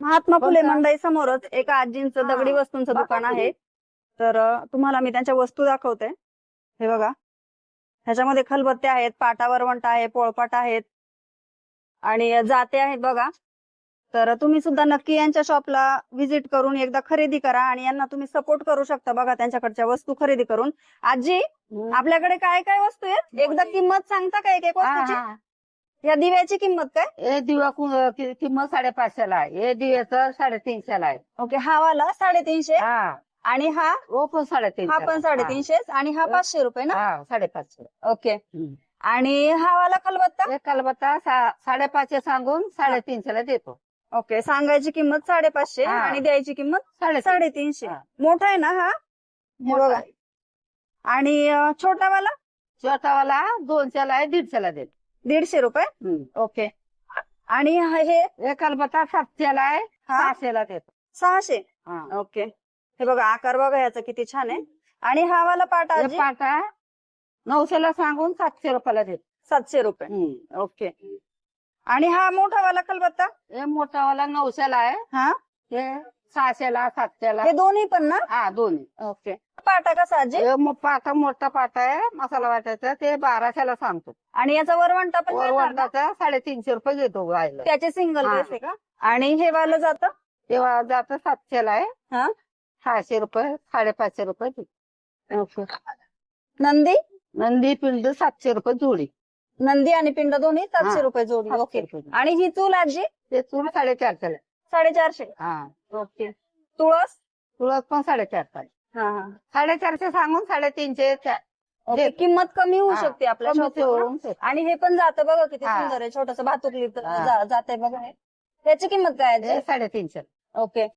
महात्मा फुले कोणता? मंडई समोरच एका आजींचं दगडी वस्तूंचं दुकान आहे. तर तुम्हाला मी त्यांच्या वस्तू दाखवते. हे बघा, ह्याच्यामध्ये खलबत्ते आहेत, पाटा वरवंटा आहे, पोळपाट आहेत आणि जाते आहेत बघा. तर तुम्ही सुद्धा नक्की यांच्या शॉपला व्हिजिट करून एकदा खरेदी करा आणि यांना तुम्ही सपोर्ट करू शकता बघा त्यांच्याकडच्या वस्तू खरेदी करून. आजी, आपल्याकडे काय काय वस्तू आहेत एकदा किंमत सांगता का एक एक वस्तूची? या दिव्याची किंमत काय? हे दिवा किंमत 550 ला आहे. हे दिव्याचं 350 ला आहे. ओके, हा वाला 350 हा, आणि हा हो पण 350. हा पण 350 आणि हा 500 रुपये ना? हा, 550. ओके. आणि हा वाला खलबत्ता? एक कलबत्ता 550 सांगून 350 ला देतो. ओके, सांगायची किंमत 550 हा. आणि द्यायची किंमत 350. हा. मोठा आहे ना हा? हे बघा. आणि छोटा वाला छोटावाला 200 ला आहे, 150 ला देतो. 150 रुपये. ओके. आणि हे एक कलबत्ता 700 ला आहे, हा? 600 ला देतो. 600. हा. ओके. हे बघा, आकार बघा याचा किती छान आहे. आणि हा वाला पाटा हे आजी? पाटा 900 ला सांगून 700 रुपयाला देतो. 700 रुपये. ओके. आणि हा मोठा वाला खलबत्ता? हे मोठावाला 900 ला आहे, हा, हे 600 ला, 700 ला. हे दोन्ही पण ना? हा, दोन्ही. ओके. पाटा कसा आजी? हे पाटा मोठा पाटा आहे, मसाला वाटायचा, ते 1200 ला सांगतो. आणि याचा वरवंटा पण मिळणार का? वरवंटाचा 350 रुपये घेतो गायला. त्याचे सिंगल हा. बेस आहे का? आणि हे वाला जातं? तेव्हा जातं 700 ला आहे, हा. 600 रुपये, 550 रुपये देतो. ओके. नंदी? नंदी पिंड 700 रुपये जोडी. नंदी आणि पिंड दोन्ही 700 हा. रुपये जोडी. 700 ओके. रुपये. आणि ही चूल आजी? ते चूल 450 ला. 450. हा. ओके. तुळस? तुळस पण 450 आहे. हा हा. 450 सांगून 350. ओके, किंमत कमी होऊ हा, शकते आपल्या कमी शॉपवर. होऊन शकते. आणि हे पण जातं बघा किती हा. सुंदर आहे, छोटस भातुकली हा. जाते बघा हे. त्याची किंमत काय आहे हे आजी? 350. ओके.